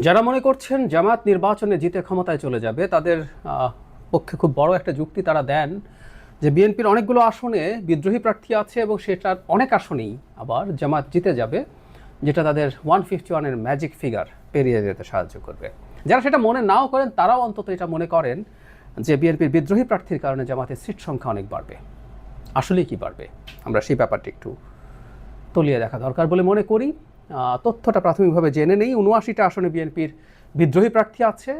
যারা মনে করছেন জামাত নির্বাচনে জিতে ক্ষমতায় চলে যাবে তাদের পক্ষে খুব বড় একটা যুক্তি তারা দেন যে বিএনপির অনেকগুলো আসনে বিদ্রোহী প্রার্থী আছে এবং সেটার অনেক আসনেই আবার জামাত জিতে যাবে, যেটা তাদের 151-এর ম্যাজিক ফিগার পেরিয়ে যেতে সাহায্য করবে। যারা সেটা মনে নাও করেন তারাও অন্তত এটা মনে করেন যে বিএনপির বিদ্রোহী প্রার্থীর কারণে জামাতের সিট সংখ্যা অনেক বাড়বে। আসলেই কি বাড়বে, আমরা সেই ব্যাপারটি একটু তলিয়ে দেখা দরকার বলে মনে করি। তথ্যটা প্রাথমিকভাবে জেনে নেই। ৭৯টা আসনে বিএনপির বিদ্রোহী প্রার্থী আছে,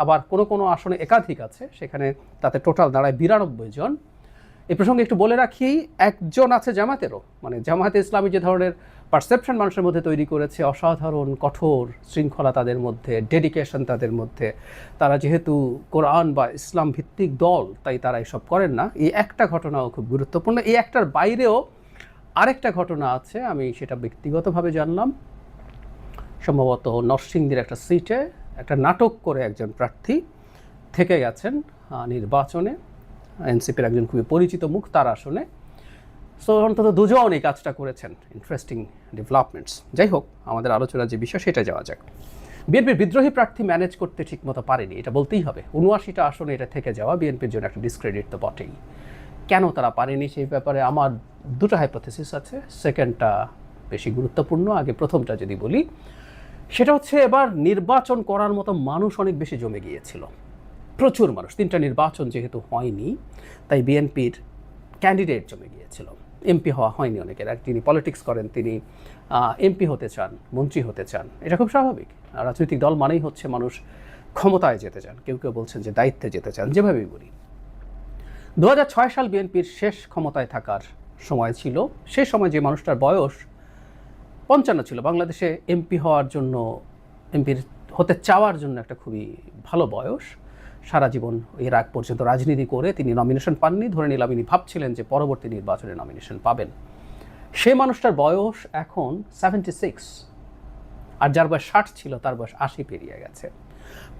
আবার কোনো কোনো আসনে একাধিক আছে, সেখানে তাতে টোটাল দাঁড়ায় ৯২ জন। এই প্রসঙ্গে একটু বলে রাখি, একজন আছে জামাতেরও, মানে জামায়াতে ইসলামী যে ধরনের পারসেপশন মানুষের মধ্যে তৈরি করেছে, অসাধারণ কঠোর শৃঙ্খলা তাদের মধ্যে, ডেডিকেশন তাদের মধ্যে, তারা যেহেতু কোরআন বা ইসলাম ভিত্তিক দল তাই তারা এসব করেন না, এই একটা ঘটনাও খুব গুরুত্বপূর্ণ। এই একটার বাইরেও আরেকটা ঘটনা আছে, আমি সেটা ব্যক্তিগতভাবে জানলাম। সম্ভবত নরসিংদীর একটা সিটে একটা নাটক করে একজন প্রার্থী থেকে গেছেন নির্বাচনে, এনসিপির একজন খুবই পরিচিত মুখ তার আসনে। সো অন্তত দুজন এই কাজটা করেছেন। Interesting developments. যাই হোক, আমাদের আলোচনার যে বিষয় সেটা যাওয়া যাক। বিএনপির বিদ্রোহী প্রার্থী ম্যানেজ করতে ঠিকমতো পারেনি, এটা বলতেই হবে। ৭৯টা আসনে এটা থেকে যাওয়া বিএনপির জন্য একটা ডিসক্রেডিট তো বটেই। কেন তারা পারেনি সেই ব্যাপারে আমার দুটো হাইপোথেসিস আছে, সেকেন্ডটা বেশি গুরুত্বপূর্ণ। আগে প্রথমটা যদি বলি, সেটা হচ্ছে এবার নির্বাচন করার মতো মানুষ অনেক বেশি জমে গিয়েছিল, প্রচুর মানুষ। 3টা নির্বাচন যেহেতু হয়নি তাই বিএনপির ক্যান্ডিডেট জমে গিয়েছিল, এমপি হওয়া হয়নি অনেকের। যিনি পলিটিক্স করেন তিনি এমপি হতে চান, মন্ত্রী হতে চান, এটা খুব স্বাভাবিক। রাজনৈতিক দল মানেই হচ্ছে মানুষ ক্ষমতায় যেতে চান, কেউ কেউ বলছেন যে দায়িত্বে যেতে চান, যেভাবেই বলি। ২০০৬ সাল বিএনপির শেষ ক্ষমতায় থাকার সময় ছিল। সে সময় যে মানুষটার বয়স ৫৫ ছিল, বাংলাদেশে এমপি হওয়ার জন্য, এমপির হতে চাওয়ার জন্য একটা খুবই ভালো বয়স। সারা জীবন এর আগ পর্যন্ত রাজনীতি করে তিনি নমিনেশন পাননি, ধরে নিলাম ইনি ভাবছিলেন যে পরবর্তী নির্বাচনে নমিনেশন পাবেন। সে মানুষটার বয়স এখন 76, আর যার বয়স ৬০ ছিল তার বয়স ৮০ পেরিয়ে গেছে।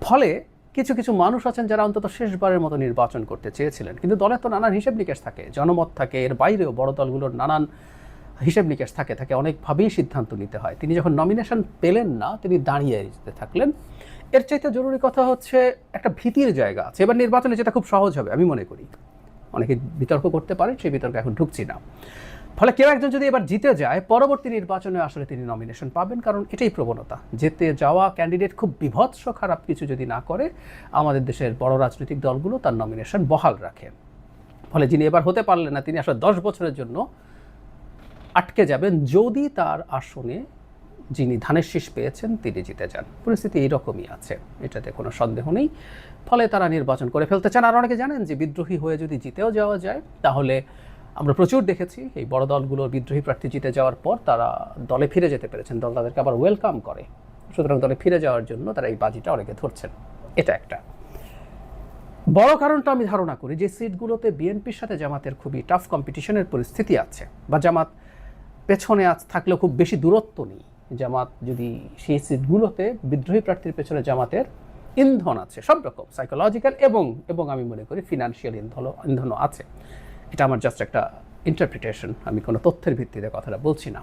ফলে কিছু কিছু মানুষ আছেন যারা অন্তত শেষবারের মতো নির্বাচন করতে চেয়েছিলেন, কিন্তু দলের তো নানান হিসেব নিকেশ থাকে, জনমত থাকে, এর বাইরেও বড় দলগুলোর নানান হিসেব নিকেশ থাকে, তাকে অনেকভাবেই সিদ্ধান্ত নিতে হয়। তিনি যখন নমিনেশন পেলেন না, তিনি দাঁড়িয়ে যেতে থাকলেন। এর চাইতে জরুরি কথা হচ্ছে একটা ভীতির জায়গা আছে। এবার নির্বাচনে যেটা খুব সহজ হবে আমি মনে করি, অনেকে বিতর্ক করতে পারেন, সেই বিতর্কে এখন ঢুকছি না। ফলে কেউ একজন যদি এবার জিতে যায়, পরবর্তী নির্বাচনে আসলে তিনি নমিনেশন পাবেন, কারণ এটাই প্রবণতা। যেতে যাওয়া ক্যান্ডিডেট খুব বিভৎস খারাপ কিছু যদি না করে, আমাদের দেশের বড় রাজনৈতিক দলগুলো তার নমিনেশন বহাল রাখে। ফলে যিনি এবার হতে পারলেন না, তিনি আসলে 10 বছরের জন্য আটকে যাবেন যদি তার আসনে যিনি ধানের শীষ পেয়েছেন তিনি জিতে যান। পরিস্থিতি এইরকমই আছে, এটাতে কোনো সন্দেহ নেই। ফলে তারা নির্বাচন করে ফেলতে চান। আর অনেকে জানেন যে বিদ্রোহী হয়ে যদি জিতেও যাওয়া যায়, তাহলে আমরা প্রচুর দেখেছি এই বড় দলগুলোর বিদ্রোহী প্রার্থী জিতে যাওয়ার পর তারা দলে ফিরে যেতে পেরেছেন, দল তাদেরকে আবার ওয়েলকাম করে। সুতরাং দলে ফিরে যাওয়ার জন্য তারা এই বাজিটা অনেকে ধরছেন। এটা একটা বড় কারণটা আমি ধারণা করি যে সিটগুলোতে বিএনপির সাথে জামাতের খুবই টাফ কম্পিটিশনের পরিস্থিতি আছে, বা জামাত পেছনে থাকলেও খুব বেশি দূরত্ব নেই। জামাত যদি সেই সিটগুলোতে বিদ্রোহী প্রার্থীর পেছনে জামাতের ইন্ধন আছে, সব রকম সাইকোলজিক্যাল এবং আমি মনে করি ফিনান্সিয়াল ইন্ধনও আছে। এটা আমার জাস্ট একটা ইন্টারপ্রিটেশন, আমি কোনো তথ্যের ভিত্তিতে কথাটা বলছি না।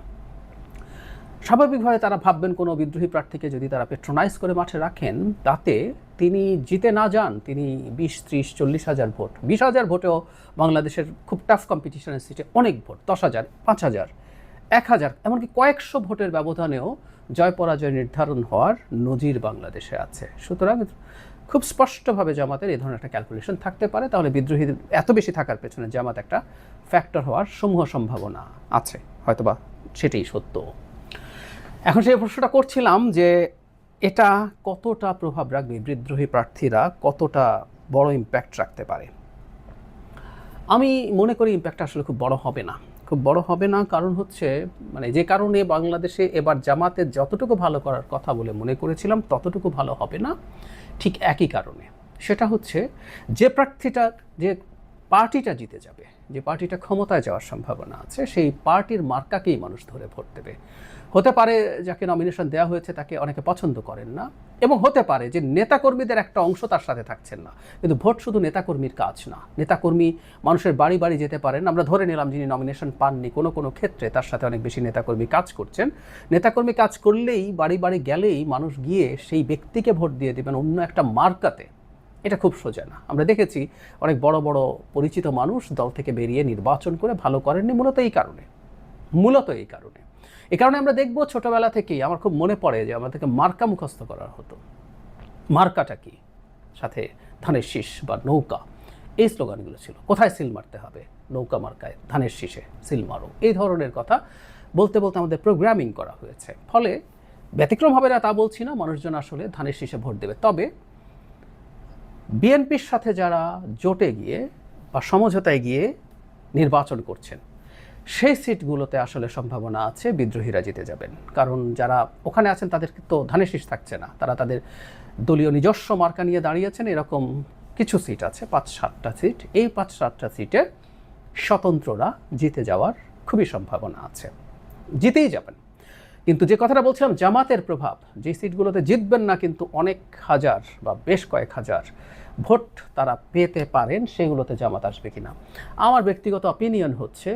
স্বাভাবিকভাবে তারা ভাববেন কোনো বিদ্রোহী প্রার্থীকে যদি তারা পেট্রোনাইজ করে মাঠে রাখেন, তাতে তিনি জিতে না যান, তিনি 20, 30, 40 হাজার ভোট, 20 হাজার ভোটেও বাংলাদেশের খুব টাফ কম্পিটিশনের সিটে অনেক ভোট, 10 হাজার, 5 হাজার, 1 হাজার, এমনকি কয়েকশো ভোটের ব্যবধানেও জয় পরাজয় নির্ধারণ হওয়ার নজির বাংলাদেশে আছে। সুতরাং খুব স্পষ্টভাবে জামাতের এই ধরনের একটা ক্যালকুলেশন থাকতে পারে, তাহলে বিদ্রোহীদের এত বেশি থাকার পেছনে জামাত একটা ফ্যাক্টর হওয়ার সমূহ সম্ভাবনা আছে, হয়তোবা সেটাই সত্য। এখন সেই প্রশ্নটা করছিলাম যে এটা কতটা প্রভাব রাখবে, বিদ্রোহী প্রার্থীরা কতটা বড় ইম্প্যাক্ট রাখতে পারে। আমি মনে করি ইম্প্যাক্টটা আসলে খুব বড় হবে না, খুব বড় হবে না। কারণ হচ্ছে, মানে যে কারণে বাংলাদেশে এবার জামাতের যতটুকু ভালো করার কথা বলে মনে করেছিলাম ততটুকু ভালো হবে না, ঠিক একই কারণে। সেটা হচ্ছে যে প্রার্থীটা, যে পার্টিটা জিতে যাবে, যে পার্টিটা ক্ষমতায় যাওয়ার সম্ভাবনা আছে, সেই পার্টির মার্কাকেই মানুষ ধরে ভোট দেবে। হতে পারে যাকে নমিনেশন দেওয়া হয়েছে তাকে অনেকে পছন্দ করেন না, এবং হতে পারে যে নেতাকর্মীদের একটা অংশ তার সাথে থাকছেন না। কিন্তু ভোট শুধু নেতাকর্মীর কাজ না, নেতাকর্মী মানুষের বাড়ি বাড়ি যেতে পারেন। আমরা ধরে নিলাম যিনি নমিনেশন পাননি, কোনো কোনো ক্ষেত্রে তার সাথে অনেক বেশি নেতাকর্মী কাজ করছেন। নেতাকর্মী কাজ করলেই, বাড়ি বাড়ি গেলেই মানুষ গিয়ে সেই ব্যক্তিকে ভোট দিয়ে দেবেন অন্য একটা মার্কাতে, এটা খুব সোজা না। আমরা দেখেছি অনেক বড় বড় পরিচিত মানুষ দল থেকে বেরিয়ে নির্বাচন করে ভালো করেননি, মূলত এই কারণে। এই কারণে আমরা দেখব ছোটবেলা থেকেই আমার খুব মনে পড়ে যে আমাদেরকে মার্কা মুখস্থ করা হতো। মার্কাটা কি? সাথে ধানের শীষ বা নৌকা, এই স্লোগানগুলো ছিল। কোথায় সিল মারতে হবে? নৌকা মার্কায়, ধানের শীষে সিল মারো, এই ধরনের কথা বলতে বলতে আমাদের প্রোগ্রামিং করা হয়েছে। ফলে ব্যতিক্রম হবে না তা বলছি না, মানুষজন আসলে ধানের শীষে ভোট দেবে। তবে বিএনপির সাথে যারা জোটে গিয়ে বা সমঝোতায় গিয়ে নির্বাচন করছেন, সেই সিটগুলোতে আসলে সম্ভাবনা আছে বিদ্রোহীরা জিতে যাবেন। কারণ যারা ওখানে আছেন তাদের তো ধানের শীষ থাকছে না, তারা তাদের দলীয় নিজস্ব মার্কা নিয়ে দাঁড়িয়েছেন। এরকম কিছু সিট আছে, 5-7টা সিট। এই 5-7টা সিটে স্বতন্ত্ররা জিতে যাওয়ার খুবই সম্ভাবনা আছে, জিতেই যাবেন। কিন্তু যে কথাটা বলছিলাম জামাতের প্রভাব, যে সিটগুলোতে জিতবেন না কিন্তু অনেক হাজার বা বেশ কয়েক হাজার ভোট তারা পেতে পারেন, সেগুলোতে জামাত আসবে কিনা। আমার ব্যক্তিগত অপিনিয়ন হচ্ছে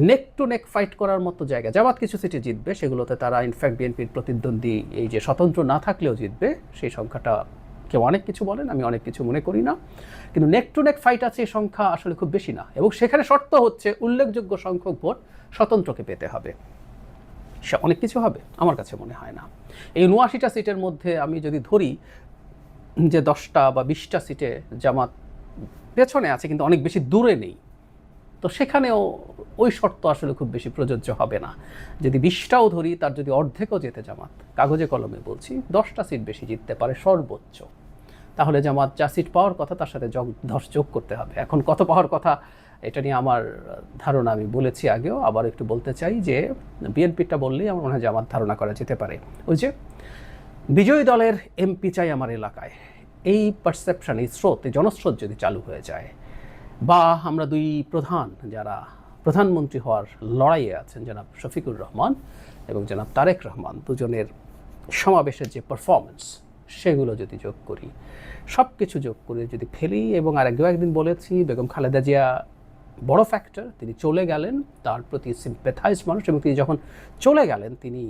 নেক টু নেক ফাইট করার মতো জায়গা জামাত কিছু সিটে জিতবে, সেগুলোতে তারা ইনফ্যাক্ট বিএনপির প্রতিদ্বন্দ্বী এই যে স্বতন্ত্র না থাকলেও জিতবে। সেই সংখ্যাটা কেউ অনেক কিছু বলেন, আমি অনেক কিছু মনে করি না, কিন্তু নেক টু নেক ফাইট আছে, এই সংখ্যা আসলে খুব বেশি না। এবং সেখানে শর্ত হচ্ছে উল্লেখযোগ্য সংখ্যক ভোট স্বতন্ত্রকে পেতে হবে। সে অনেক কিছু হবে আমার কাছে মনে হয় না। এই 79টা সিটের মধ্যে আমি যদি ধরি যে 10টা বা 20টা সিটে জামাত পেছনে আছে কিন্তু অনেক বেশি দূরে নেই, তো সেখানেও ওই শর্ত আসলে খুব বেশি প্রযোজ্য হবে না। যদি 20টাও ধরি, তার যদি অর্ধেকও যেতে জামাত, কাগজে কলমে বলছি 10টা সিট বেশি জিততে পারে সর্বোচ্চ, তাহলে জামাত যা সিট পাওয়ার কথা তার সাথে 10 যোগ করতে হবে। এখন কত পাওয়ার কথা এটা নিয়ে আমার ধারণা আমি বলেছি আগেও, আবার একটু বলতে চাই যে বিএনপিটা বললেই আমার মনে হয় জামাত ধারণা করা যেতে পারে। ওই যে বিজয়ী দলের এমপি চাই আমার এলাকায়, এই পারসেপশন, এই স্রোত, এই জনস্রোত যদি চালু হয়ে যায়, বা আমরা দুই প্রধান যারা প্রধানমন্ত্রী হওয়ার লড়াইয়ে আছেন, জনাব শফিকুর রহমান এবং জনাব তারেক রহমান, দুজনের সমাবেশের যে পারফরমেন্স, সেগুলো যদি যোগ করি, সব কিছু যোগ করে যদি ফেলি, এবং একদিন বলেছি বেগম খালেদা জিয়া বড় ফ্যাক্টর, তিনি চলে গেলেন, তার প্রতি সিম্প্যাথাইজ মানুষ, এবং তিনি যখন চলে গেলেন তিনি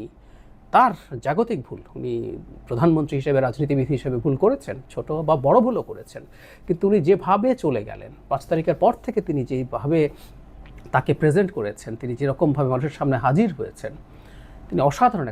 তার জাগতিক ভুল, উনি প্রধানমন্ত্রী হিসেবে, রাজনীতিবিদ হিসেবে ভুল করেছেন, ছোট বা বড় ভুলও করেছেন, কিন্তু উনি যেভাবে চলে গেলেন 5 তারিখের পর থেকে, তিনি যেভাবে তাকে প্রেজেন্ট করেছেন, তিনি যেরকমভাবে মানুষের সামনে হাজির হয়েছেন, তিনি অসাধারণ